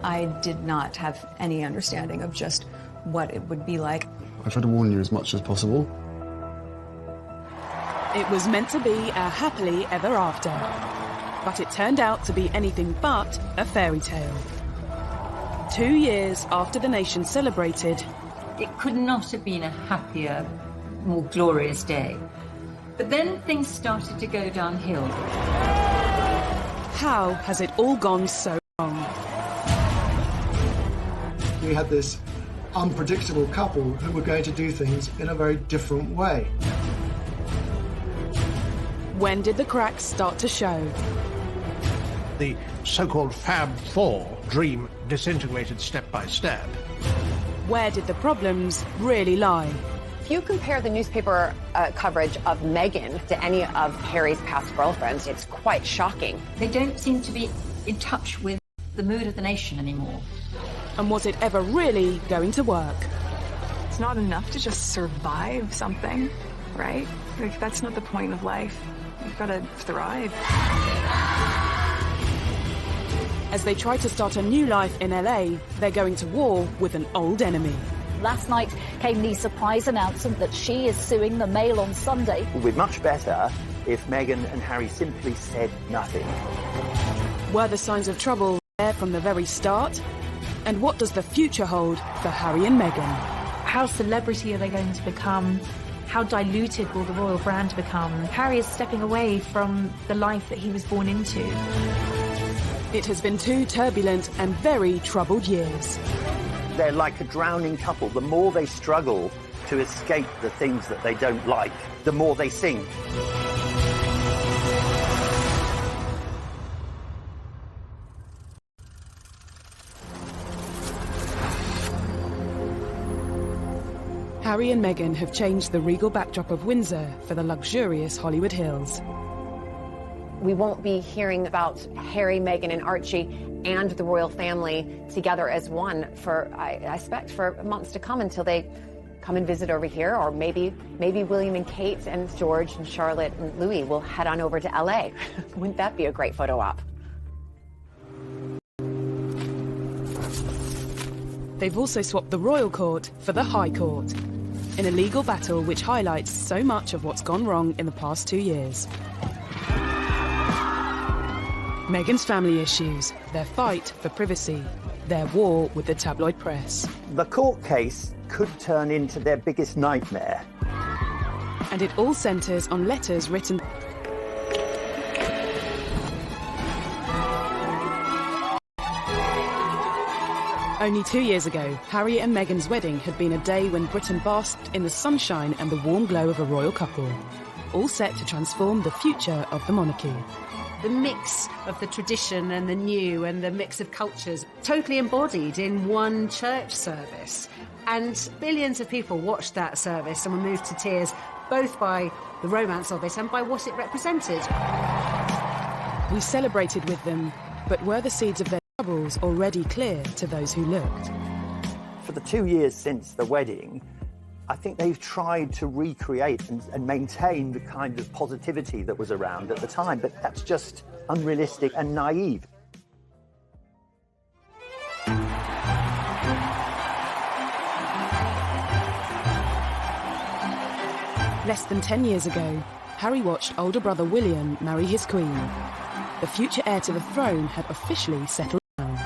I did not have any understanding of just what it would be like. I try to warn you as much as possible. It was meant to be a happily ever after, but it turned out to be anything but a fairy tale. 2 years after the nation celebrated, it could not have been a happier, more glorious day. But then things started to go downhill. How has it all gone so wrong? We had this unpredictable couple who were going to do things in a very different way. When did the cracks start to show? The so-called Fab Four dream disintegrated step by step. Where did the problems really lie? If you compare the newspaper coverage of Meghan to any of Harry's past girlfriends, it's quite shocking. They don't seem to be in touch with the mood of the nation anymore. And was it ever really going to work? It's not enough to just survive something, right? Like, that's not the point of life. You've got to thrive. As they try to start a new life in LA, they're going to war with an old enemy. Last night came the surprise announcement that she is suing the Mail on Sunday. It would be much better if Meghan and Harry simply said nothing. Were the signs of trouble there from the very start? And what does the future hold for Harry and Meghan? How celebrity are they going to become? How diluted will the royal brand become? Harry is stepping away from the life that he was born into. It has been 2 turbulent and very troubled years. They're like a drowning couple. The more they struggle to escape the things that they don't like, the more they sink. Harry and Meghan have changed the regal backdrop of Windsor for the luxurious Hollywood Hills. We won't be hearing about Harry, Meghan, and Archie and the royal family together as one for, I expect, for months to come until they come and visit over here, or maybe William and Kate and George and Charlotte and Louis will head on over to LA. Wouldn't that be a great photo op? They've also swapped the royal court for the High Court, in a legal battle which highlights so much of what's gone wrong in the past 2 years. Meghan's family issues, their fight for privacy, their war with the tabloid press. The court case could turn into their biggest nightmare. And it all centres on letters written. Only 2 years ago, Harry and Meghan's wedding had been a day when Britain basked in the sunshine and the warm glow of a royal couple, all set to transform the future of the monarchy. The mix of the tradition and the new and the mix of cultures totally embodied in one church service. And billions of people watched that service and were moved to tears, both by the romance of it and by what it represented. We celebrated with them, but were the seeds of their troubles already clear to those who looked? For the 2 years since the wedding, I think they've tried to recreate and maintain the kind of positivity that was around at the time, but that's just unrealistic and naive. Less than 10 years ago, Harry watched older brother William marry his queen. The future heir to the throne had officially settled down.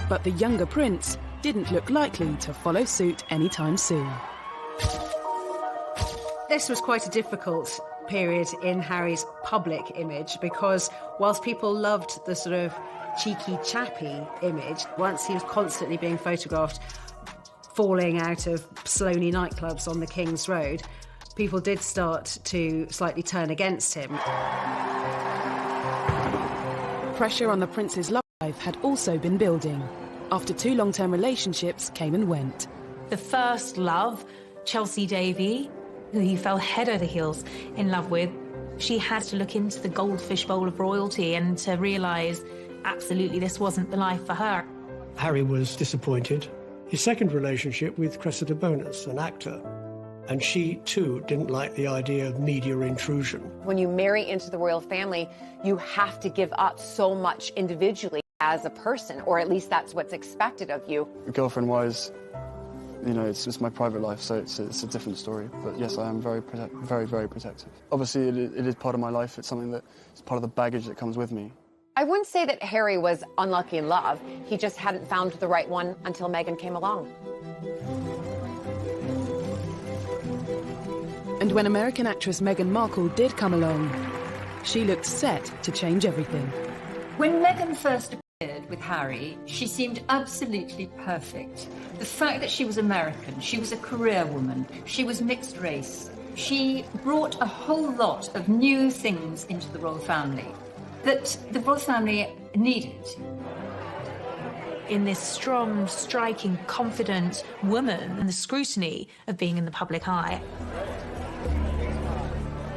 But the younger prince didn't look likely to follow suit anytime soon. This was quite a difficult period in Harry's public image because whilst people loved the sort of cheeky, chappy image, once he was constantly being photographed falling out of Sloane nightclubs on the King's Road, people did start to slightly turn against him. Pressure on the prince's love life had also been building. After 2 long-term relationships came and went. The first love, Chelsea Davy, who he fell head over heels in love with, she had to look into the goldfish bowl of royalty and to realise absolutely this wasn't the life for her. Harry was disappointed. His second relationship with Cressida Bonus, an actor, and she too didn't like the idea of media intrusion. When you marry into the royal family, you have to give up so much individually. as a person, or at least that's what's expected of you. Girlfriend-wise, you know, it's just my private life, so it's a different story. But yes, I am very, very protective. Obviously, it is part of my life. It's something that is part of the baggage that comes with me. I wouldn't say that Harry was unlucky in love. He just hadn't found the right one until Meghan came along. And when American actress Meghan Markle did come along, she looked set to change everything. When Meghan first appeared with Harry, she seemed absolutely perfect. The fact that she was American, she was a career woman, she was mixed race. She brought a whole lot of new things into the royal family that the royal family needed. In this strong, striking, confident woman and the scrutiny of being in the public eye.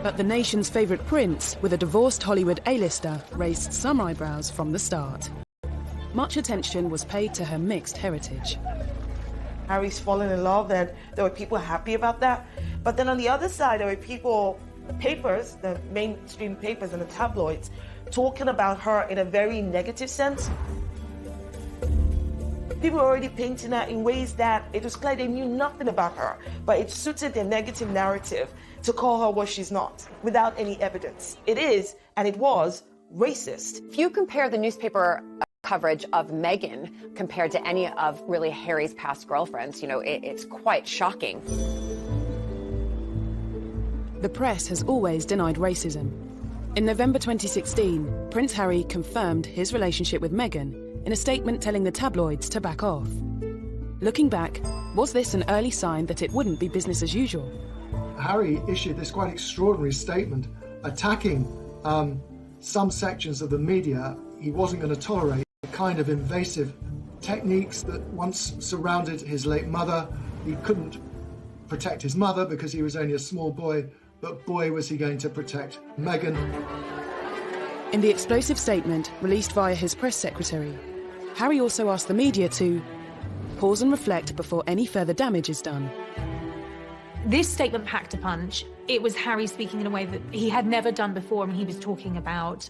But the nation's favourite prince, with a divorced Hollywood A-lister, raised some eyebrows from the start. Much attention was paid to her mixed heritage. Harry's fallen in love, and there were people happy about that. But then on the other side, there were people, the papers, the mainstream papers and the tabloids, talking about her in a very negative sense. People were already painting her in ways that it was clear they knew nothing about her, but it suited their negative narrative to call her what she's not, without any evidence. It is, and it was, racist. If you compare the newspaper coverage of Meghan compared to any of really Harry's past girlfriends, you know, it's quite shocking. The press has always denied racism. In November 2016, Prince Harry confirmed his relationship with Meghan in a statement telling the tabloids to back off. Looking back, was this an early sign that it wouldn't be business as usual? Harry issued this quite extraordinary statement attacking some sections of the media he wasn't going to tolerate, the kind of invasive techniques that once surrounded his late mother. He couldn't protect his mother because he was only a small boy, but boy was he going to protect Meghan. In the explosive statement released via his press secretary, Harry also asked the media to pause and reflect before any further damage is done. This statement packed a punch. It was Harry speaking in a way that he had never done before, and he was talking about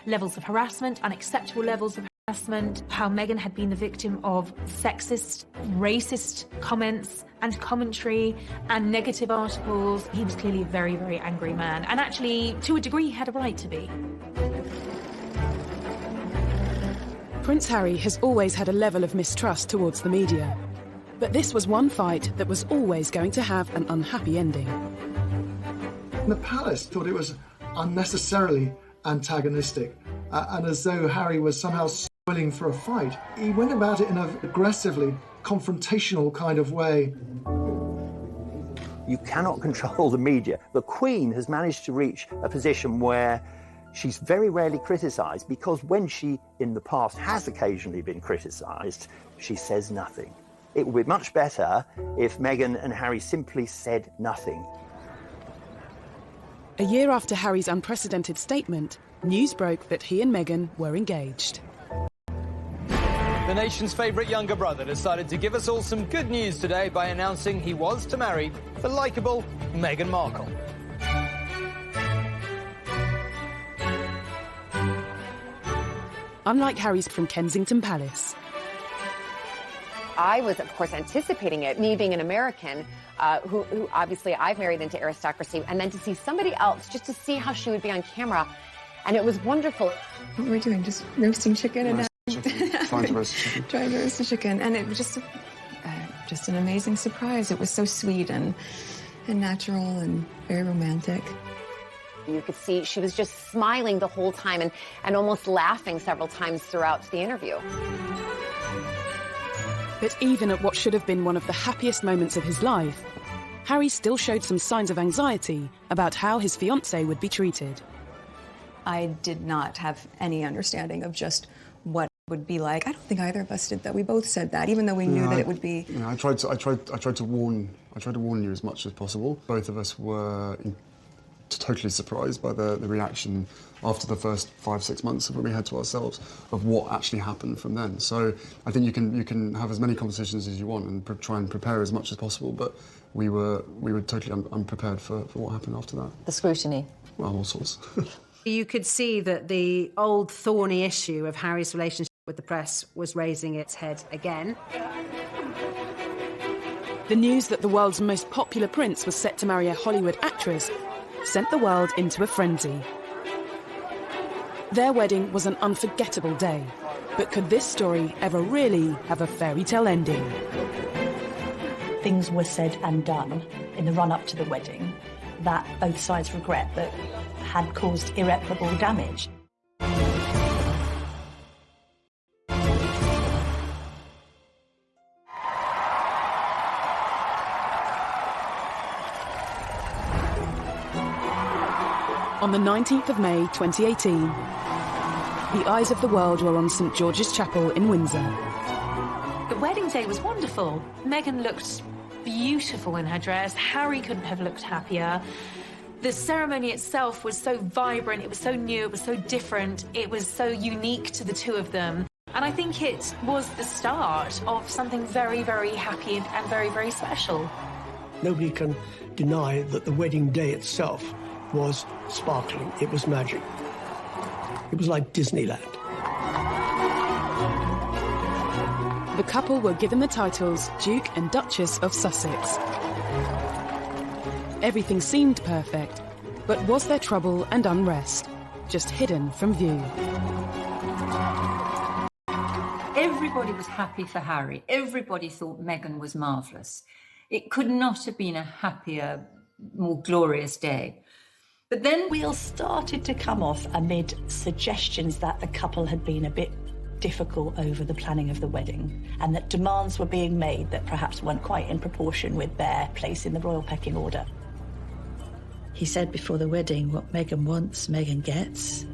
levels of harassment, unacceptable levels of harassment, how Meghan had been the victim of sexist, racist comments and commentary and negative articles. He was clearly a very, very angry man, and actually, to a degree, he had a right to be. Prince Harry has always had a level of mistrust towards the media. But this was one fight that was always going to have an unhappy ending. The palace thought it was unnecessarily antagonistic, and as though Harry was somehow spoiling for a fight. He went about it in an aggressively confrontational kind of way. You cannot control the media. The Queen has managed to reach a position where she's very rarely criticised, because when she, in the past, has occasionally been criticised, she says nothing. It would be much better if Meghan and Harry simply said nothing. A year after Harry's unprecedented statement, news broke that he and Meghan were engaged. The nation's favourite younger brother decided to give us all some good news today by announcing he was to marry the likeable Meghan Markle. Unlike Harry's from Kensington Palace. I was, of course, anticipating it, me being an American, who obviously I've married into aristocracy, and then to see somebody else, just to see how she would be on camera. And it was wonderful. What were we doing? Just roasting chicken and Trying to roast chicken. Trying to roast the chicken. And it was just an amazing surprise. It was so sweet and natural and very romantic. You could see she was just smiling the whole time and almost laughing several times throughout the interview. But even at what should have been one of the happiest moments of his life, Harry still showed some signs of anxiety about how his fiancée would be treated. I did not have any understanding of just what it would be like. I don't think either of us did that. We both said that, even though we knew that it would be. You know, I tried to warn you as much as possible. Both of us were totally surprised by the reaction after the first 5-6 months of what we had to ourselves of what actually happened from then. So I think you can have as many conversations as you want and try and prepare as much as possible, but we were totally unprepared for what happened after that. The scrutiny. Well, all sorts. You could see that the old thorny issue of Harry's relationship With the press was raising its head again. The news that the world's most popular prince was set to marry a Hollywood actress sent the world into a frenzy. Their wedding was an unforgettable day, but could this story ever really have a fairy tale ending? Things were said and done in the run-up to the wedding that both sides regret that had caused irreparable damage. On the 19th of May 2018, the eyes of the world were on St George's Chapel in Windsor. The wedding day was wonderful. Meghan looked beautiful in her dress. Harry couldn't have looked happier. The ceremony itself was so vibrant, it was so new, it was so different, it was so unique to the two of them. And I think it was the start of something very, very happy and very, very special. Nobody can deny that the wedding day itself was sparkling. It was magic. It was like Disneyland. The couple were given the titles Duke and Duchess of Sussex. Everything seemed perfect, but was there trouble and unrest, just hidden from view? Everybody was happy for Harry. Everybody thought Meghan was marvellous. It could not have been a happier, more glorious day. But then wheels started to come off amid suggestions that the couple had been a bit difficult over the planning of the wedding and that demands were being made that perhaps weren't quite in proportion with their place in the royal pecking order. He said before the wedding, what Meghan wants, Meghan gets.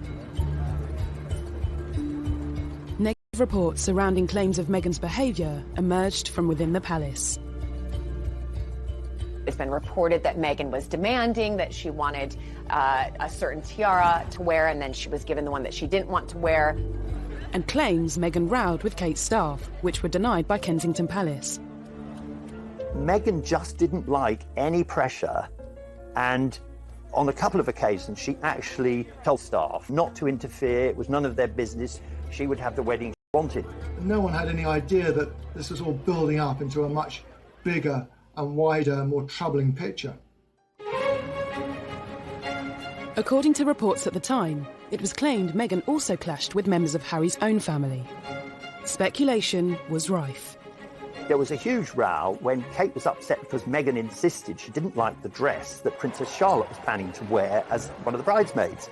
Negative reports surrounding claims of Meghan's behaviour emerged from within the palace. It's been reported that Meghan was demanding, that she wanted a certain tiara to wear, and then she was given the one that she didn't want to wear. And claims Meghan rowed with Kate's staff, which were denied by Kensington Palace. Meghan just didn't like any pressure, and on a couple of occasions she actually told staff not to interfere. It was none of their business. She would have the wedding she wanted. No one had any idea that this was all building up into a much bigger and wider, more troubling picture. According to reports at the time, it was claimed Meghan also clashed with members of Harry's own family. Speculation was rife. There was a huge row when Kate was upset because Meghan insisted she didn't like the dress that Princess Charlotte was planning to wear as one of the bridesmaids.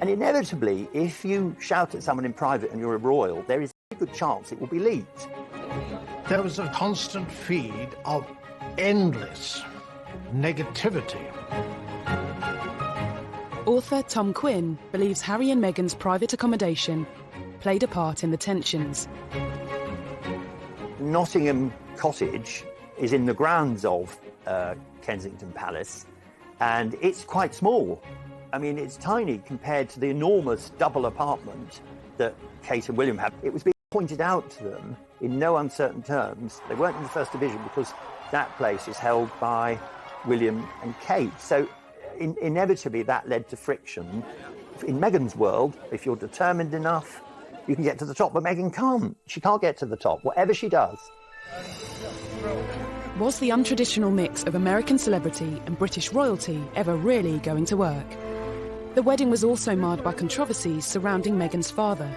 And inevitably, if you shout at someone in private and you're a royal, there is a good chance it will be leaked. There was a constant feed of endless negativity. Author Tom Quinn believes Harry and Meghan's private accommodation played a part in the tensions. Nottingham Cottage is in the grounds of Kensington Palace, and it's quite small. I mean, it's tiny compared to the enormous double apartment that Kate and William have. It was being pointed out to them in no uncertain terms. They weren't in the First Division because that place is held by William and Kate. So inevitably that led to friction. In Meghan's world, if you're determined enough, you can get to the top, but Meghan can't. She can't get to the top, whatever she does. Was the untraditional mix of American celebrity and British royalty ever really going to work? The wedding was also marred by controversies surrounding Meghan's father.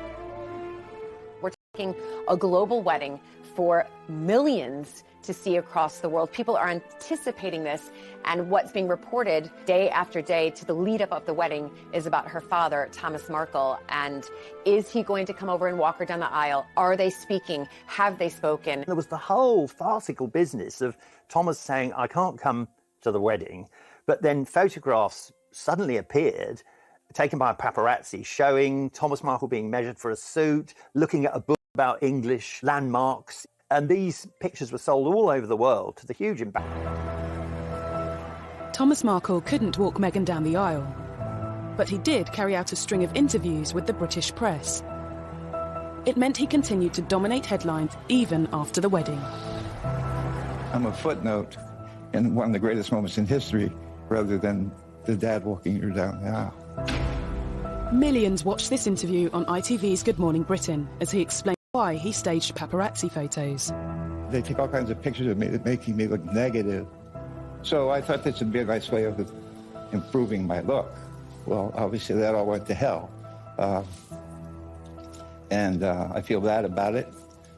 We're talking a global wedding for millions to see across the world. People are anticipating this, and what's being reported day after day to the lead up of the wedding is about her father, Thomas Markle, and is he going to come over and walk her down the aisle? Are they speaking? Have they spoken? There was the whole farcical business of Thomas saying, I can't come to the wedding, but then photographs suddenly appeared, taken by a paparazzi, showing Thomas Markle being measured for a suit, looking at a book about English landmarks. And these pictures were sold all over the world to the huge impact. Thomas Markle couldn't walk Meghan down the aisle, but he did carry out a string of interviews with the British press. It meant he continued to dominate headlines even after the wedding. I'm a footnote in one of the greatest moments in history, rather than the dad walking her down the aisle. Millions watched this interview on ITV's Good Morning Britain as he explained why he staged paparazzi photos. They take all kinds of pictures of me that making me look negative. So I thought this would be a nice way of improving my look. Well, obviously that all went to hell. And I feel bad about it.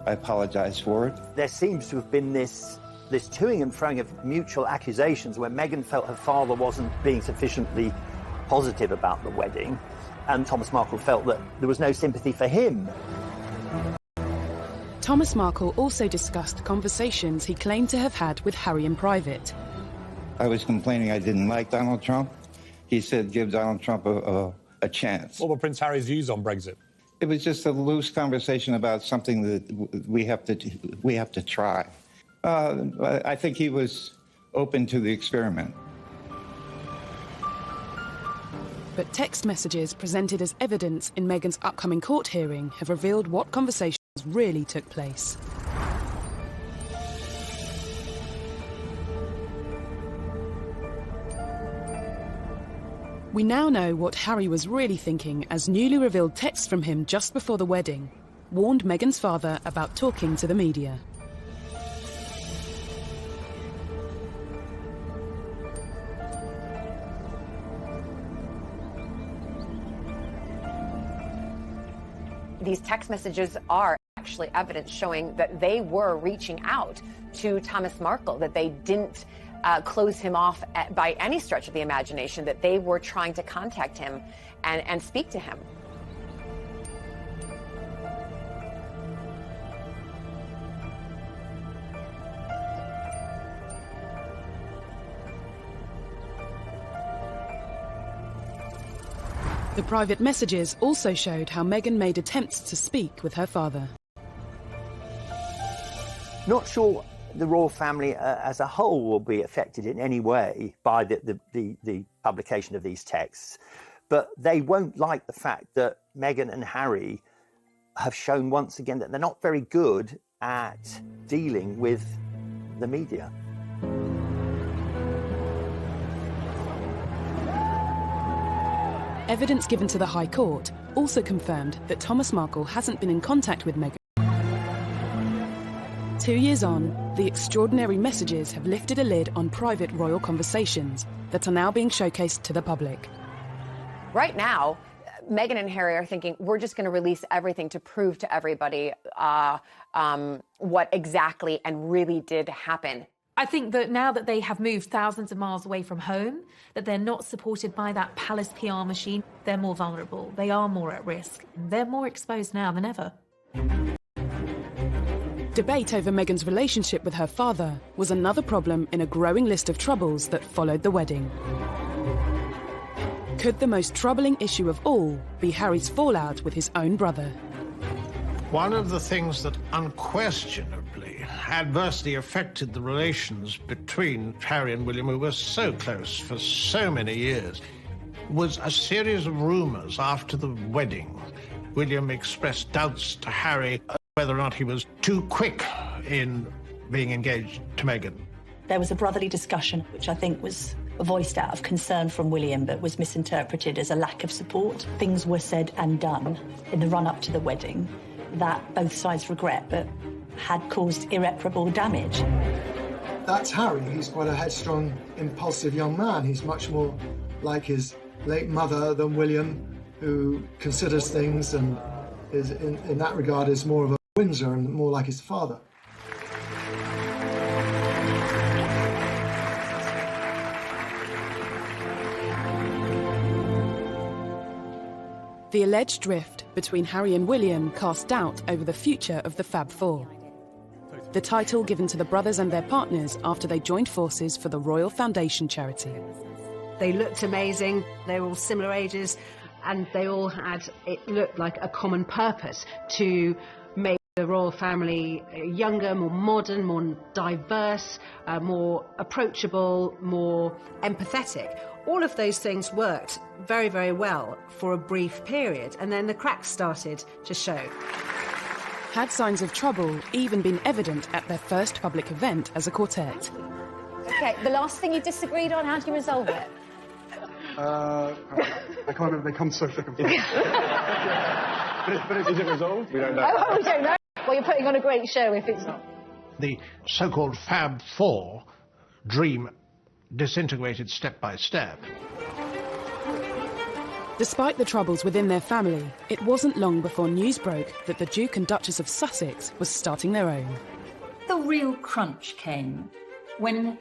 I apologize for it. There seems to have been this toing and froing of mutual accusations where Meghan felt her father wasn't being sufficiently positive about the wedding, and Thomas Markle felt that there was no sympathy for him. Thomas Markle also discussed conversations he claimed to have had with Harry in private. I was complaining I didn't like Donald Trump. He said, give Donald Trump a chance. What were Prince Harry's views on Brexit? It was just a loose conversation about something that we have to try. I think he was open to the experiment. But text messages presented as evidence in Meghan's upcoming court hearing have revealed what conversations really took place. We now know what Harry was really thinking as newly revealed texts from him just before the wedding warned Meghan's father about talking to the media. These text messages are actually evidence showing that they were reaching out to Thomas Markle, that they didn't close him off by any stretch of the imagination, that they were trying to contact him and speak to him. The private messages also showed how Meghan made attempts to speak with her father. Not sure the royal family as a whole will be affected in any way by the publication of these texts, but they won't like the fact that Meghan and Harry have shown once again that they're not very good at dealing with the media. Evidence given to the High Court also confirmed that Thomas Markle hasn't been in contact with Meghan. 2 years on, the extraordinary messages have lifted a lid on private royal conversations that are now being showcased to the public. Right now, Meghan and Harry are thinking, we're just going to release everything to prove to everybody what exactly and really did happen. I think that now that they have moved thousands of miles away from home, that they're not supported by that palace PR machine, they're more vulnerable, they are more at risk, they're more exposed now than ever. Debate over Meghan's relationship with her father was another problem in a growing list of troubles that followed the wedding. Could the most troubling issue of all be Harry's fallout with his own brother? One of the things that unquestionably adversely affected the relations between Harry and William, who were so close for so many years, was a series of rumours after the wedding. William expressed doubts to Harry whether or not he was too quick in being engaged to Meghan. There was a brotherly discussion, which I think was voiced out of concern from William, but was misinterpreted as a lack of support. Things were said and done in the run-up to the wedding that both sides regret, but had caused irreparable damage. That's Harry. He's quite a headstrong, impulsive young man. He's much more like his late mother than William, who considers things and is, in that regard, is more of a Windsor and more like his father. The alleged rift between Harry and William cast doubt over the future of the Fab Four, the title given to the brothers and their partners after they joined forces for the Royal Foundation charity. They looked amazing, they were all similar ages, and they all had, it looked like a common purpose to make the royal family younger, more modern, more diverse, more approachable, more empathetic. All of those things worked very, very well for a brief period, and then the cracks started to show. Had signs of trouble even been evident at their first public event as a quartet? Okay, the last thing you disagreed on, how do you resolve it? I can't remember, they come so thick and fast. But is it resolved? We don't know. Oh, we don't know. Well, you're putting on a great show if it's not. The so-called Fab Four dream disintegrated step by step. Despite the troubles within their family, it wasn't long before news broke that the Duke and Duchess of Sussex was starting their own. The real crunch came when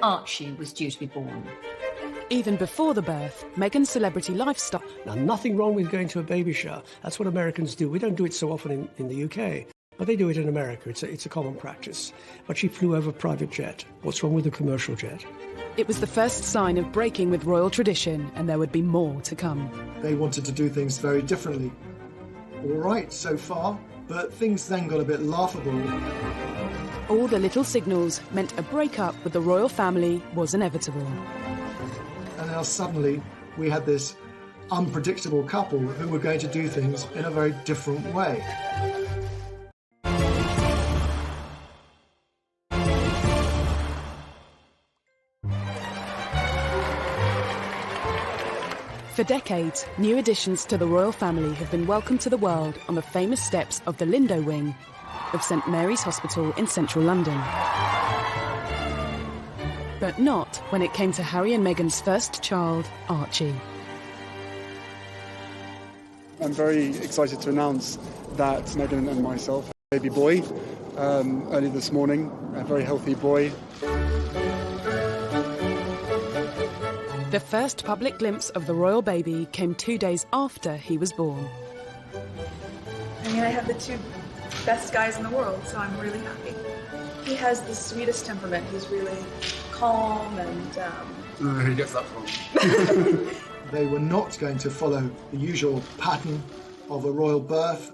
Archie was due to be born. Even before the birth, Meghan's celebrity lifestyle... Now, nothing wrong with going to a baby shower. That's what Americans do. We don't do it so often in the UK, but they do it in America. It's a common practice. But she flew over a private jet. What's wrong with a commercial jet? It was the first sign of breaking with royal tradition, and there would be more to come. They wanted to do things very differently. All right, so far, but things then got a bit laughable. All the little signals meant a breakup with the royal family was inevitable. And now suddenly we had this unpredictable couple who were going to do things in a very different way. For decades, new additions to the royal family have been welcomed to the world on the famous steps of the Lindo wing of St Mary's Hospital in central London. But not when it came to Harry and Meghan's first child, Archie. I'm very excited to announce that Meghan and myself had a baby boy early this morning, a very healthy boy. The first public glimpse of the royal baby came 2 days after he was born. I mean, I have the two best guys in the world, so I'm really happy. He has the sweetest temperament. He's really calm and... Who gets that from? They were not going to follow the usual pattern of a royal birth.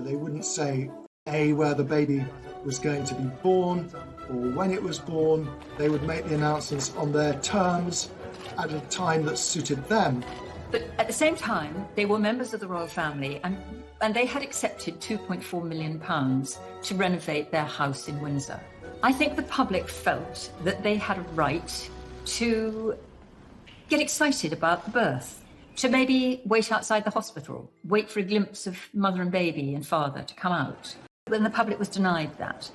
They wouldn't say, A, where the baby was going to be born, or when it was born. They would make the announcements on their terms, at a time that suited them. But at the same time, they were members of the royal family and they had accepted £2.4 million to renovate their house in Windsor. I think the public felt that they had a right to get excited about the birth, to maybe wait outside the hospital, wait for a glimpse of mother and baby and father to come out. When the public was denied that,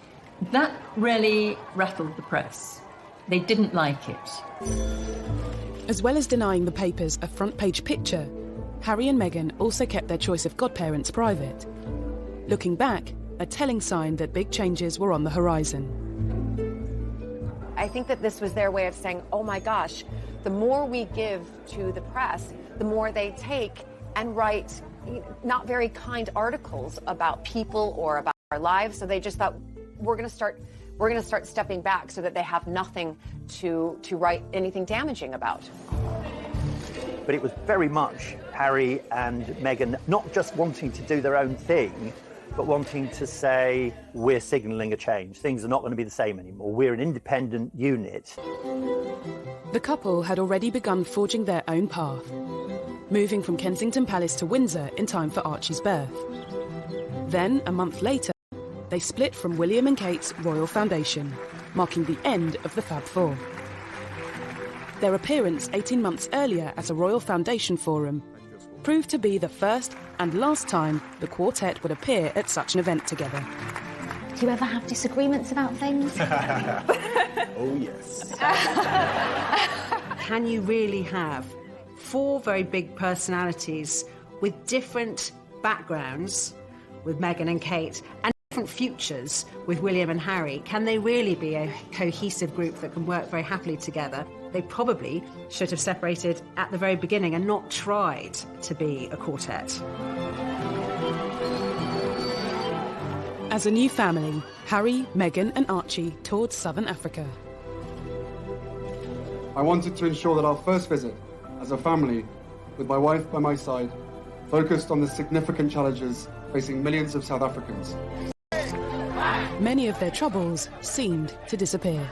that really rattled the press. They didn't like it. As well as denying the papers a front-page picture, Harry and Meghan also kept their choice of godparents private. Looking back, a telling sign that big changes were on the horizon. I think that this was their way of saying, oh my gosh, the more we give to the press, the more they take and write not very kind articles about people or about our lives. So they just thought, we're going to start stepping back so that they have nothing to write anything damaging about. But it was very much Harry and Meghan not just wanting to do their own thing, but wanting to say, we're signalling a change. Things are not going to be the same anymore. We're an independent unit. The couple had already begun forging their own path, moving from Kensington Palace to Windsor in time for Archie's birth. Then, a month later, they split from William and Kate's Royal Foundation, marking the end of the Fab Four. Their appearance 18 months earlier at a Royal Foundation forum proved to be the first and last time the quartet would appear at such an event together. Do you ever have disagreements about things? Oh, yes. Can you really have four very big personalities with different backgrounds, with Meghan and Kate, and different futures with William and Harry? Can they really be a cohesive group that can work very happily together? They probably should have separated at the very beginning and not tried to be a quartet. As a new family, Harry, Meghan and Archie toured southern Africa. I wanted to ensure that our first visit as a family, with my wife by my side, focused on the significant challenges facing millions of South Africans. Many of their troubles seemed to disappear.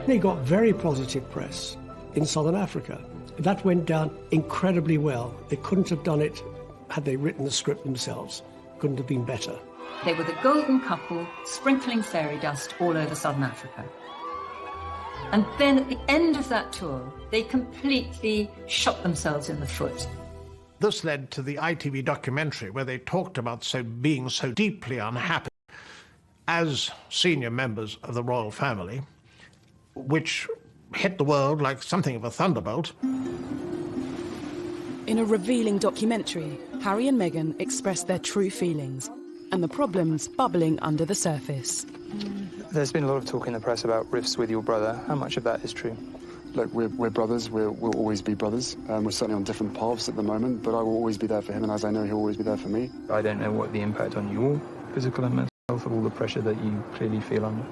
They got very positive press in southern Africa. That went down incredibly well. They couldn't have done it had they written the script themselves. Couldn't have been better. They were the golden couple sprinkling fairy dust all over southern Africa. And then at the end of that tour, they completely shot themselves in the foot. This led to the ITV documentary where they talked about being so deeply unhappy as senior members of the royal family, which hit the world like something of a thunderbolt. In a revealing documentary, Harry and Meghan expressed their true feelings and the problems bubbling under the surface. There's been a lot of talk in the press about rifts with your brother. How much of that is true? Look, we're brothers. We'll always be brothers. We're certainly on different paths at the moment, but I will always be there for him, and as I know, he'll always be there for me. I don't know what the impact on your physical and mental health of all the pressure that you clearly feel under.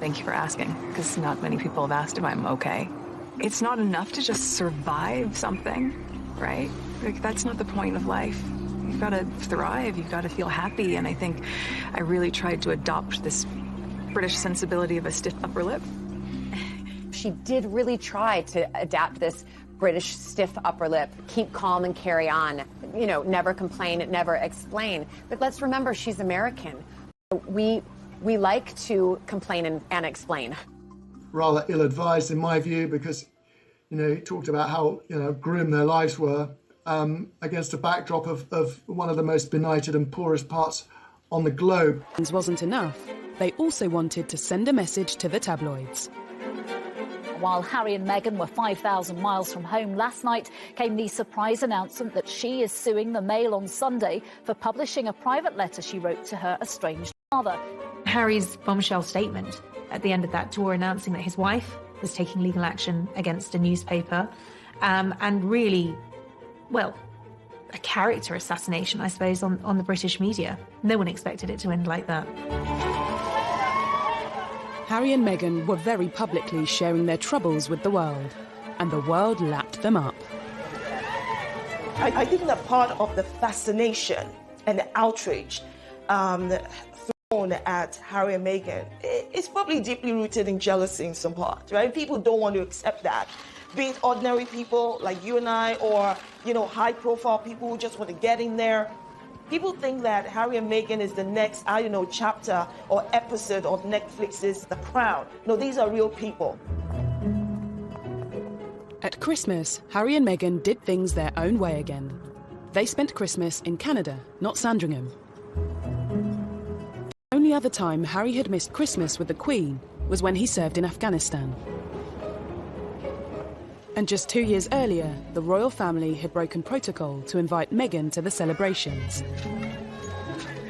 Thank you for asking, because not many people have asked if I'm okay. It's not enough to just survive something, right? Like, that's not the point of life. You've got to thrive, you've got to feel happy, and I think I really tried to adopt this British sensibility of a stiff upper lip. She did really try to adapt this British stiff upper lip, keep calm and carry on, you know, never complain, never explain. But let's remember, she's American. We like to complain and explain. Rather ill-advised in my view, because, you know, he talked about how, you know, grim their lives were against a backdrop of one of the most benighted and poorest parts on the globe. Wasn't enough. They also wanted to send a message to the tabloids. While Harry and Meghan were 5,000 miles from home last night, came the surprise announcement that she is suing the Mail on Sunday for publishing a private letter she wrote to her estranged father. Harry's bombshell statement at the end of that tour announcing that his wife was taking legal action against a newspaper, and really, well, a character assassination, I suppose, on the British media. No one expected it to end like that. Harry and Meghan were very publicly sharing their troubles with the world, and the world lapped them up. I think that part of the fascination and the outrage thrown at Harry and Meghan is probably deeply rooted in jealousy in some part, right? People don't want to accept that. Be it ordinary people like you and I, or, you know, high-profile people who just want to get in there. People think that Harry and Meghan is the next, I don't know, chapter or episode of Netflix's The Crown. No, these are real people. At Christmas, Harry and Meghan did things their own way again. They spent Christmas in Canada, not Sandringham. The only other time Harry had missed Christmas with the Queen was when he served in Afghanistan. And just 2 years earlier, the royal family had broken protocol to invite Meghan to the celebrations.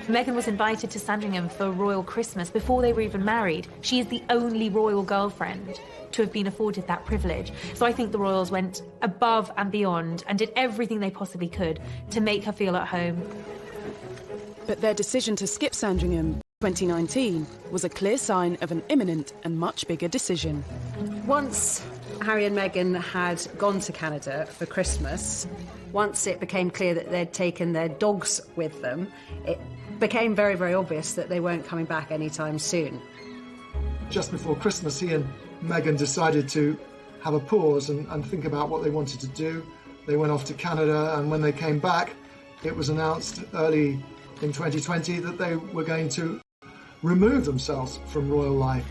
Meghan was invited to Sandringham for royal Christmas before they were even married. She is the only royal girlfriend to have been afforded that privilege. So I think the royals went above and beyond and did everything they possibly could to make her feel at home. But their decision to skip Sandringham in 2019 was a clear sign of an imminent and much bigger decision. Once Harry and Meghan had gone to Canada for Christmas, once it became clear that they'd taken their dogs with them, it became very, very obvious that they weren't coming back anytime soon. Just before Christmas, he and Meghan decided to have a pause and think about what they wanted to do. They went off to Canada, and when they came back, it was announced early in 2020 that they were going to remove themselves from royal life.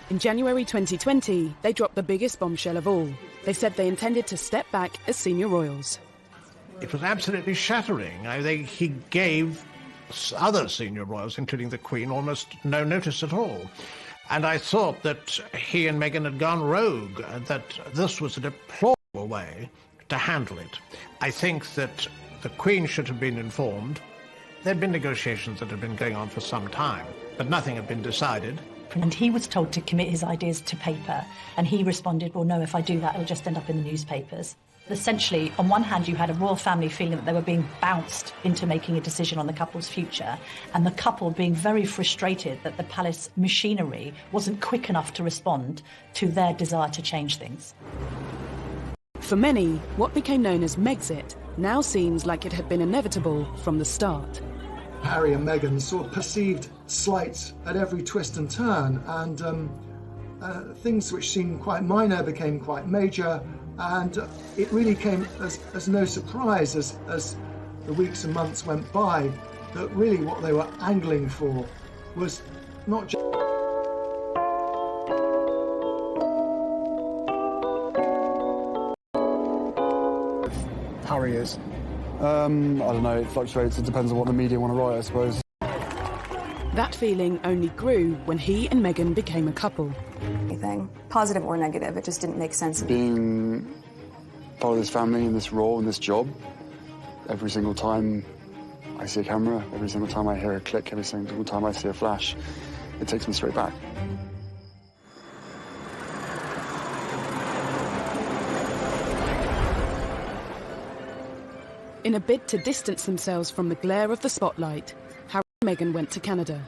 In January 2020, they dropped the biggest bombshell of all. They said they intended to step back as senior royals. It was absolutely shattering. He gave other senior royals, including the Queen, almost no notice at all. And I thought that he and Meghan had gone rogue, and that this was a deplorable way to handle it. I think that the Queen should have been informed. There had been negotiations that had been going on for some time, but nothing had been decided. And he was told to commit his ideas to paper, and he responded, well, no, if I do that, it'll just end up in the newspapers. Essentially, on one hand, you had a royal family feeling that they were being bounced into making a decision on the couple's future, and the couple being very frustrated that the palace machinery wasn't quick enough to respond to their desire to change things. For many, what became known as Megxit now seems like it had been inevitable from the start. Harry and Meghan saw perceived slights at every twist and turn, and things which seemed quite minor became quite major, and it really came as no surprise as the weeks and months went by that really what they were angling for was not just Harry is? I don't know, it fluctuates. It depends on what the media want to write, I suppose. That feeling only grew when he and Meghan became a couple. Anything, positive or negative, it just didn't make sense. Being part of this family in this role, in this job, every single time I see a camera, every single time I hear a click, every single time I see a flash, it takes me straight back. In a bid to distance themselves from the glare of the spotlight, Harry and Meghan went to Canada.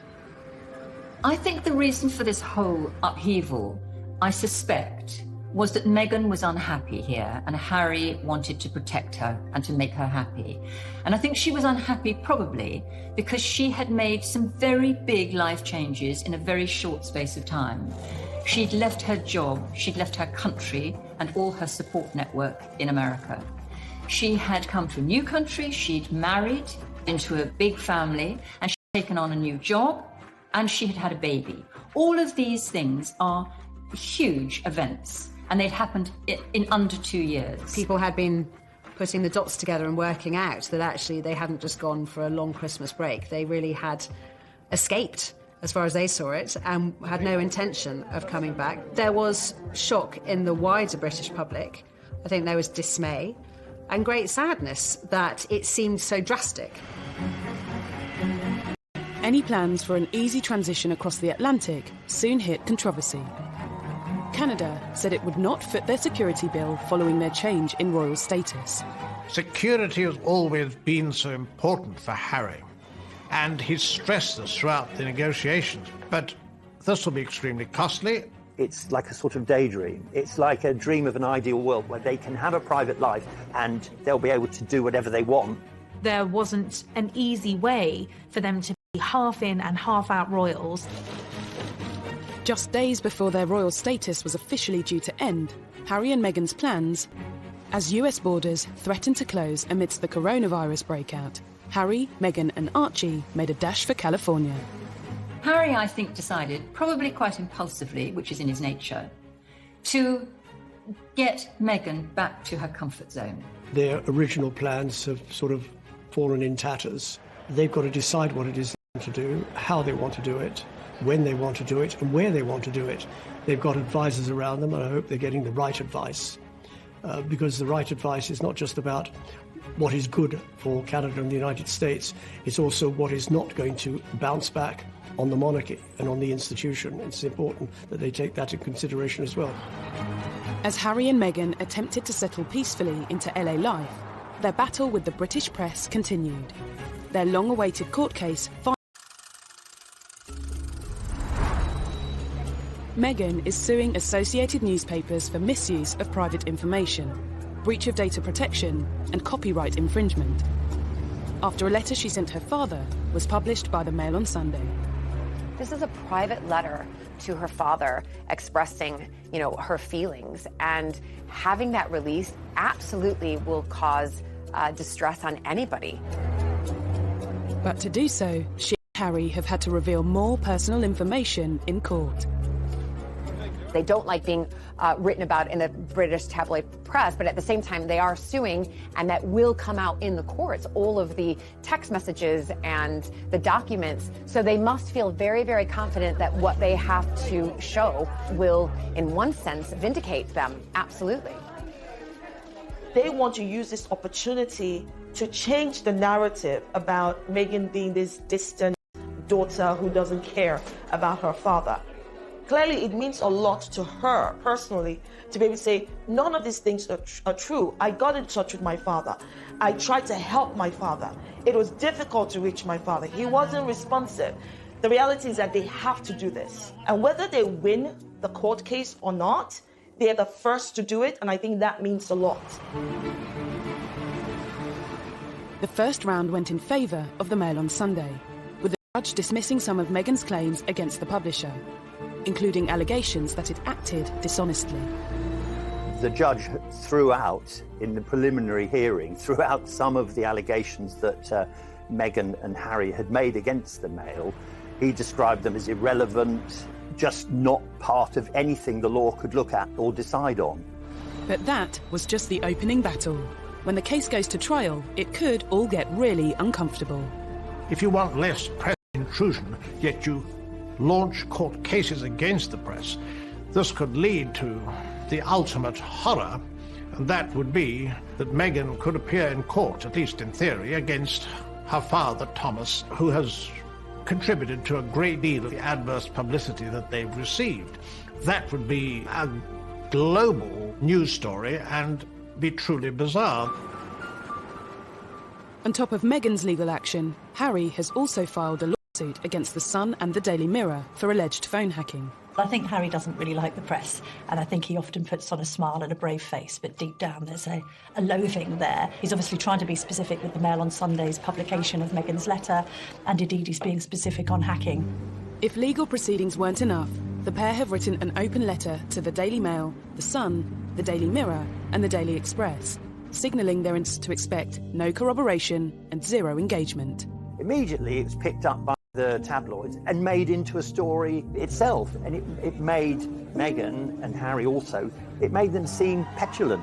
I think the reason for this whole upheaval, I suspect, was that Meghan was unhappy here and Harry wanted to protect her and to make her happy. And I think she was unhappy probably because she had made some very big life changes in a very short space of time. She'd left her job, she'd left her country and all her support network in America. She had come to a new country, she'd married into a big family, and she'd taken on a new job, and she had had a baby. All of these things are huge events, and they'd happened in under 2 years. People had been putting the dots together and working out that actually they hadn't just gone for a long Christmas break. They really had escaped, as far as they saw it, and had no intention of coming back. There was shock in the wider British public. I think there was dismay and great sadness that it seemed so drastic. Any plans for an easy transition across the Atlantic soon hit controversy. Canada said it would not foot their security bill following their change in royal status. Security has always been so important for Harry, and he's stressed this throughout the negotiations. But this will be extremely costly. It's like a sort of daydream. It's like a dream of an ideal world where they can have a private life and they'll be able to do whatever they want. There wasn't an easy way for them to be half in and half out royals. Just days before their royal status was officially due to end, Harry and Meghan's plans, as US borders threatened to close amidst the coronavirus breakout, Harry, Meghan and Archie made a dash for California. Harry, I think, decided, probably quite impulsively, which is in his nature, to get Meghan back to her comfort zone. Their original plans have sort of fallen in tatters. They've got to decide what it is they want to do, how they want to do it, when they want to do it, and where they want to do it. They've got advisors around them, and I hope they're getting the right advice, because the right advice is not just about what is good for Canada and the United States, it's also what is not going to bounce back on the monarchy and on the institution. It's important that they take that into consideration as well. As Harry and Meghan attempted to settle peacefully into LA life, their battle with the British press continued. Their long-awaited court case Meghan is suing Associated Newspapers for misuse of private information, breach of data protection, and copyright infringement, after a letter she sent her father was published by the Mail on Sunday. This is a private letter to her father expressing, her feelings, and having that released absolutely will cause distress on anybody. But to do so, she and Harry have had to reveal more personal information in court. They don't like being written about in the British tabloid press, but at the same time, they are suing, and that will come out in the courts, all of the text messages and the documents. So they must feel very, very confident that what they have to show will, in one sense, vindicate them. Absolutely. They want to use this opportunity to change the narrative about Meghan being this distant daughter who doesn't care about her father. Clearly, it means a lot to her personally to be able to say, none of these things are true. I got in touch with my father. I tried to help my father. It was difficult to reach my father. He wasn't responsive. The reality is that they have to do this. And whether they win the court case or not, they're the first to do it, and I think that means a lot. The first round went in favour of the Mail on Sunday, with the judge dismissing some of Meghan's claims against the publisher, including allegations that it acted dishonestly. The judge threw out, in the preliminary hearing, threw out some of the allegations that Meghan and Harry had made against the Mail. He described them as irrelevant, just not part of anything the law could look at or decide on. But that was just the opening battle. When the case goes to trial, it could all get really uncomfortable. If you want less press intrusion, yet you launch court cases against the press, this could lead to the ultimate horror, and that would be that Meghan could appear in court, at least in theory, against her father, Thomas, who has contributed to a great deal of the adverse publicity that they've received. That would be a global news story and be truly bizarre. On top of Meghan's legal action, Harry has also filed a lawsuit against The Sun and the Daily Mirror for alleged phone hacking. I think Harry doesn't really like the press, and I think he often puts on a smile and a brave face, but deep down there's a loathing there. He's obviously trying to be specific with the Mail on Sunday's publication of Meghan's letter, and indeed he's being specific on hacking. If legal proceedings weren't enough, the pair have written an open letter to the Daily Mail, The Sun, the Daily Mirror and the Daily Express, signalling they're to expect no corroboration and zero engagement. Immediately it was picked up by the tabloids and made into a story itself, and it made Meghan and Harry also, it made them seem petulant.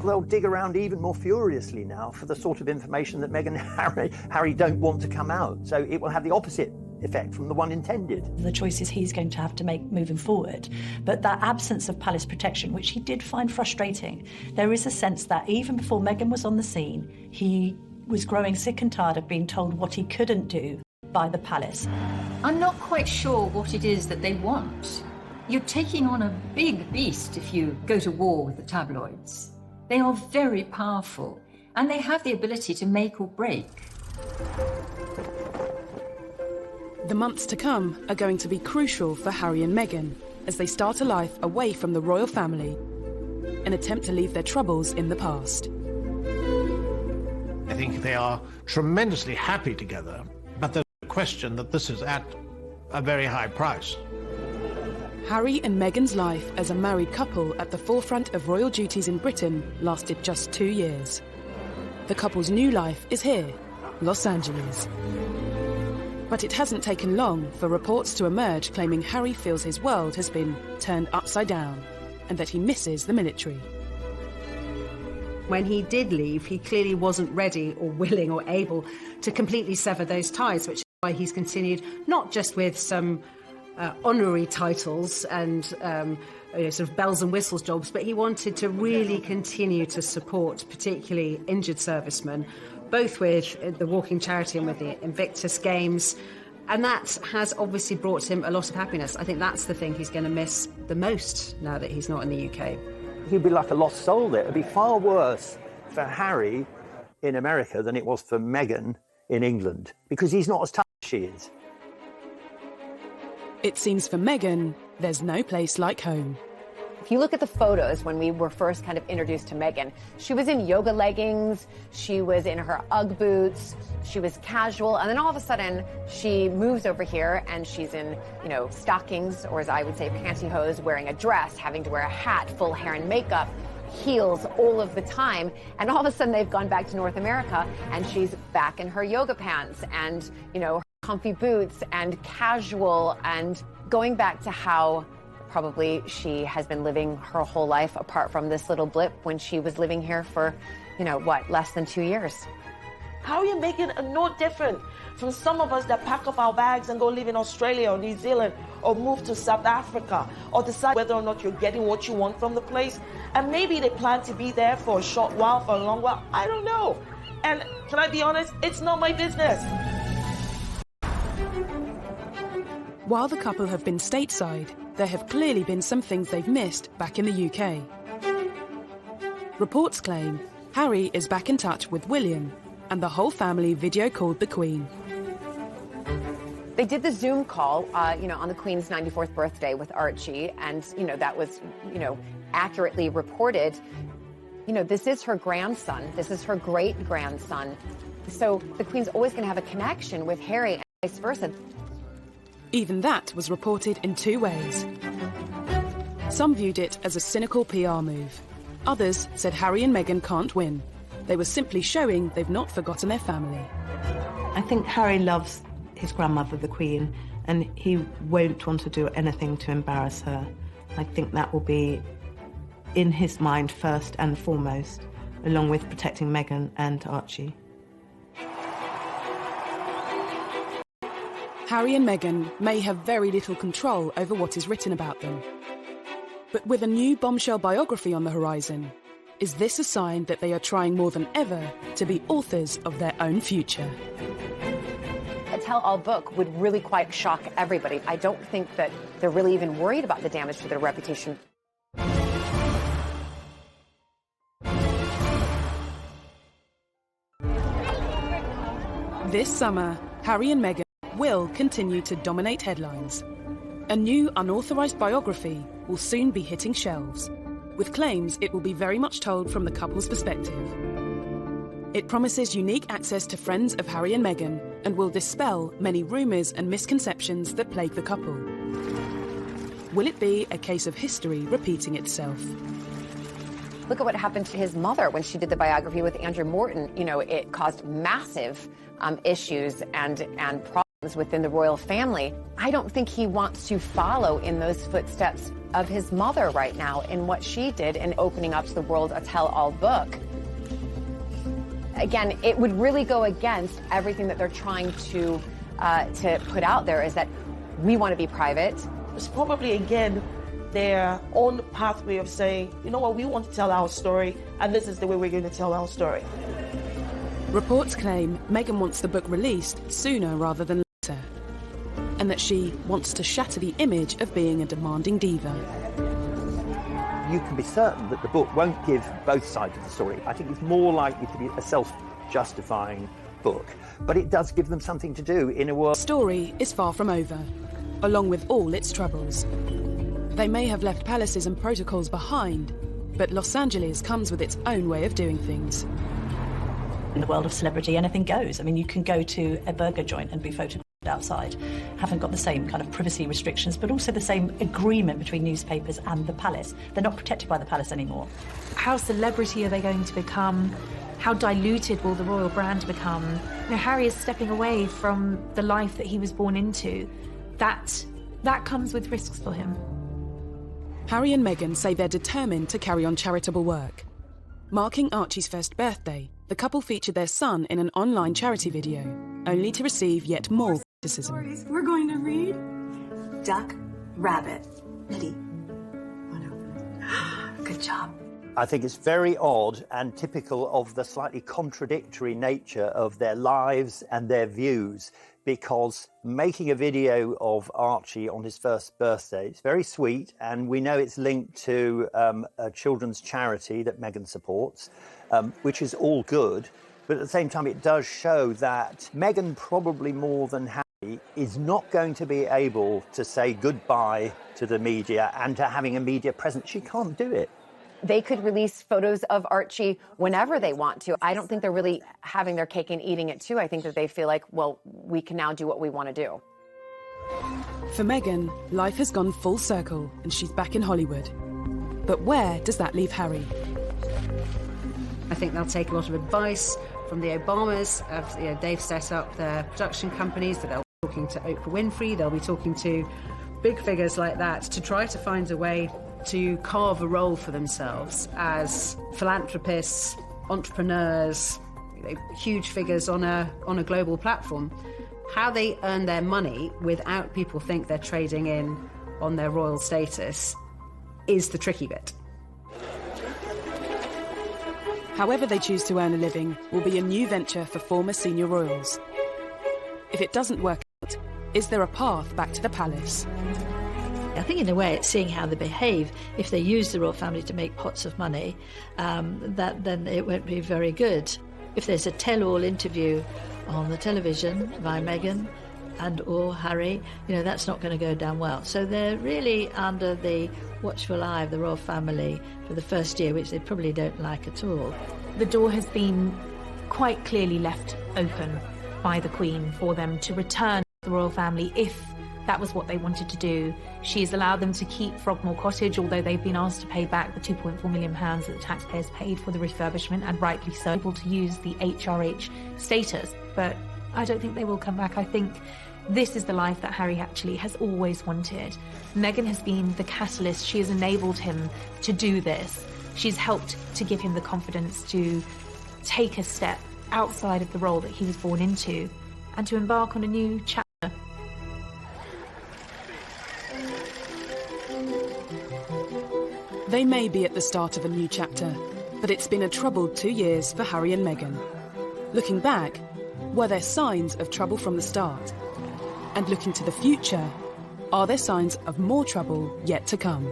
They'll dig around even more furiously now for the sort of information that Meghan and Harry don't want to come out, so it will have the opposite effect from the one intended. The choices he's going to have to make moving forward. But that absence of palace protection, which he did find frustrating, there is a sense that even before Meghan was on the scene, he was growing sick and tired of being told what he couldn't do by the palace. I'm not quite sure what it is that they want. You're taking on a big beast if you go to war with the tabloids. They are very powerful, and they have the ability to make or break. The months to come are going to be crucial for Harry and Meghan as they start a life away from the royal family and attempt to leave their troubles in the past. I think they are tremendously happy together, but there's a question that this is at a very high price. Harry and Meghan's life as a married couple at the forefront of royal duties in Britain lasted just 2 years. The couple's new life is here, Los Angeles. But it hasn't taken long for reports to emerge claiming Harry feels his world has been turned upside down and that he misses the military. When he did leave, he clearly wasn't ready or willing or able to completely sever those ties, which is why he's continued not just with some honorary titles and sort of bells and whistles jobs, but he wanted to really continue to support particularly injured servicemen, both with the Walking Charity and with the Invictus Games. And that has obviously brought him a lot of happiness. I think that's the thing he's going to miss the most now that he's not in the UK. He'd be like a lost soul there. It'd be far worse for Harry in America than it was for Meghan in England, because he's not as tough as she is. It seems for Meghan, there's no place like home. If you look at the photos when we were first kind of introduced to Meghan, she was in yoga leggings, she was in her Ugg boots, she was casual, and then all of a sudden she moves over here and she's in, stockings, or as I would say, pantyhose, wearing a dress, having to wear a hat, full hair and makeup, heels all of the time, and all of a sudden they've gone back to North America and she's back in her yoga pants and, her comfy boots and casual, and going back to how probably she has been living her whole life apart from this little blip when she was living here for, less than 2 years. Harry and Meghan are no different from some of us that pack up our bags and go live in Australia or New Zealand or move to South Africa or decide whether or not you're getting what you want from the place. And maybe they plan to be there for a short while, for a long while. I don't know. And can I be honest? It's not my business. While the couple have been stateside, there have clearly been some things they've missed back in the UK. Reports claim Harry is back in touch with William, and the whole family video called the Queen. They did the Zoom call, on the Queen's 94th birthday with Archie, and, that was, accurately reported. This is her grandson. This is her great-grandson. So the Queen's always going to have a connection with Harry and vice versa. Even that was reported in two ways. Some viewed it as a cynical PR move. Others said Harry and Meghan can't win. They were simply showing they've not forgotten their family. I think Harry loves his grandmother, the Queen, and he won't want to do anything to embarrass her. I think that will be in his mind first and foremost. along with protecting Meghan and Archie. Harry and Meghan may have very little control over what is written about them. But with a new bombshell biography on the horizon, is this a sign that they are trying more than ever to be authors of their own future? A tell-all book would really quite shock everybody. I don't think that they're really even worried about the damage to their reputation. This summer, Harry and Meghan will continue to dominate headlines. A new unauthorised biography will soon be hitting shelves, with claims it will be very much told from the couple's perspective. It promises unique access to friends of Harry and Meghan and will dispel many rumours and misconceptions that plague the couple. Will it be a case of history repeating itself? Look at what happened to his mother when she did the biography with Andrew Morton. You know, it caused massive issues and problems within the royal family. I don't think he wants to follow in those footsteps of his mother right now in what she did in opening up to the world a tell-all book. Again, it would really go against everything that they're trying to put out there, is that we want to be private. It's probably, again, their own pathway of saying, you know what, we want to tell our story, and this is the way we're going to tell our story. Reports claim Meghan wants the book released sooner rather than later, and that she wants to shatter the image of being a demanding diva. You can be certain that the book won't give both sides of the story. I think it's more likely to be a self-justifying book, but it does give them something to do in a world. The story is far from over, along with all its troubles. They may have left palaces and protocols behind, but Los Angeles comes with its own way of doing things. In the world of celebrity, anything goes. I mean, you can go to a burger joint and be photographed outside. Haven't got the same kind of privacy restrictions, but also the same agreement between newspapers and the palace. They're not protected by the palace anymore. How celebrity are they going to become? How diluted will the royal brand become? You know, Harry is stepping away from the life that he was born into. That comes with risks for him. Harry and Meghan say they're determined to carry on charitable work. Marking Archie's first birthday, the couple featured their son in an online charity video, only to receive yet more criticism. We're going to read Duck, Rabbit. Ready? Good job. I think it's very odd and typical of the slightly contradictory nature of their lives and their views, because making a video of Archie on his first birthday is very sweet, and we know it's linked to a children's charity that Meghan supports, which is all good. But at the same time, it does show that Meghan, probably more than Harry, is not going to be able to say goodbye to the media and to having a media presence. She can't do it. They could release photos of Archie whenever they want to. I don't think they're really having their cake and eating it too. I think that they feel like, well, we can now do what we want to do. For Meghan, life has gone full circle and she's back in Hollywood. But where does that leave Harry? I think they'll take a lot of advice from the Obamas. They've set up their production companies, that they'll be talking to Oprah Winfrey, they'll be talking to big figures like that to try to find a way to carve a role for themselves as philanthropists, entrepreneurs, huge figures on a global platform. How they earn their money without people think they're trading in on their royal status is the tricky bit. However they choose to earn a living will be a new venture for former senior royals. If it doesn't work out, is there a path back to the palace? I think in a way it's seeing how they behave. If they use the royal family to make pots of money, then it won't be very good. If there's a tell-all interview on the television by Meghan and or Harry, that's not going to go down well. So they're really under the watchful eye of the royal family for the first year, which they probably don't like at all. The door has been quite clearly left open by the Queen for them to return to the royal family if that was what they wanted to do. She's allowed them to keep Frogmore Cottage, although they've been asked to pay back the £2.4 million that the taxpayers paid for the refurbishment, and rightly so, able to use the HRH status. But I don't think they will come back. I think this is the life that Harry actually has always wanted. Meghan has been the catalyst. She has enabled him to do this. She's helped to give him the confidence to take a step outside of the role that he was born into and to embark on a new chapter. They may be at the start of a new chapter, but it's been a troubled 2 years for Harry and Meghan. Looking back, were there signs of trouble from the start? And looking to the future, are there signs of more trouble yet to come?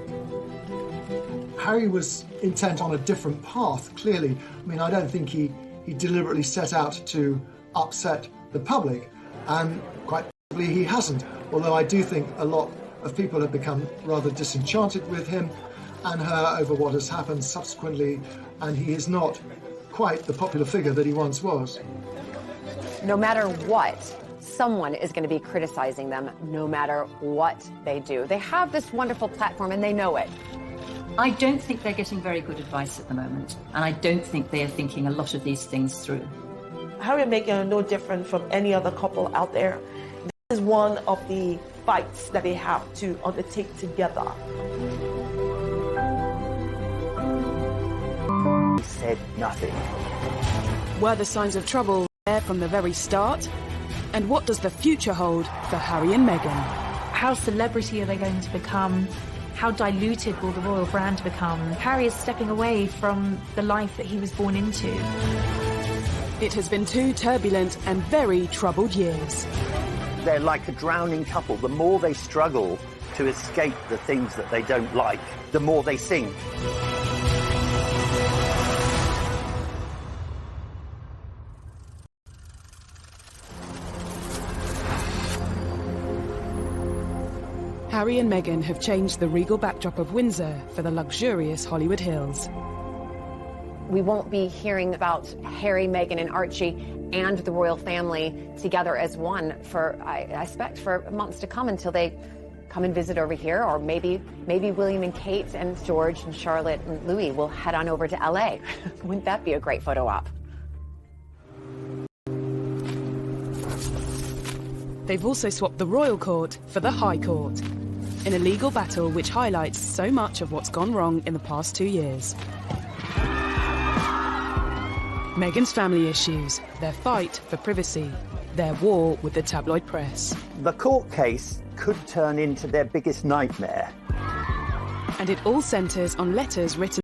Harry was intent on a different path, clearly. I mean, I don't think he deliberately set out to upset the public, and quite possibly he hasn't. Although I do think a lot of people have become rather disenchanted with him and her over what has happened subsequently, and he is not quite the popular figure that he once was. No matter what, someone is going to be criticizing them, no matter what they do. They have this wonderful platform and they know it. I don't think they're getting very good advice at the moment, and I don't think they are thinking a lot of these things through. Harry and Meghan are no different from any other couple out there. This is one of the fights that they have to undertake together. He said nothing. Were the signs of trouble there from the very start? And what does the future hold for Harry and Meghan? How celebrity are they going to become? How diluted will the royal brand become? Harry is stepping away from the life that he was born into. It has been 2 turbulent and very troubled years. They're like a drowning couple. The more they struggle to escape the things that they don't like, the more they sink. Harry and Meghan have changed the regal backdrop of Windsor for the luxurious Hollywood Hills. We won't be hearing about Harry, Meghan, and Archie and the royal family together as one for, I expect, for months to come until they come and visit over here, or maybe William and Kate and George and Charlotte and Louis will head on over to LA. Wouldn't that be a great photo op? They've also swapped the royal court for the High Court, in a legal battle which highlights so much of what's gone wrong in the past 2 years. Meghan's family issues, their fight for privacy, their war with the tabloid press. The court case could turn into their biggest nightmare. And it all centres on letters written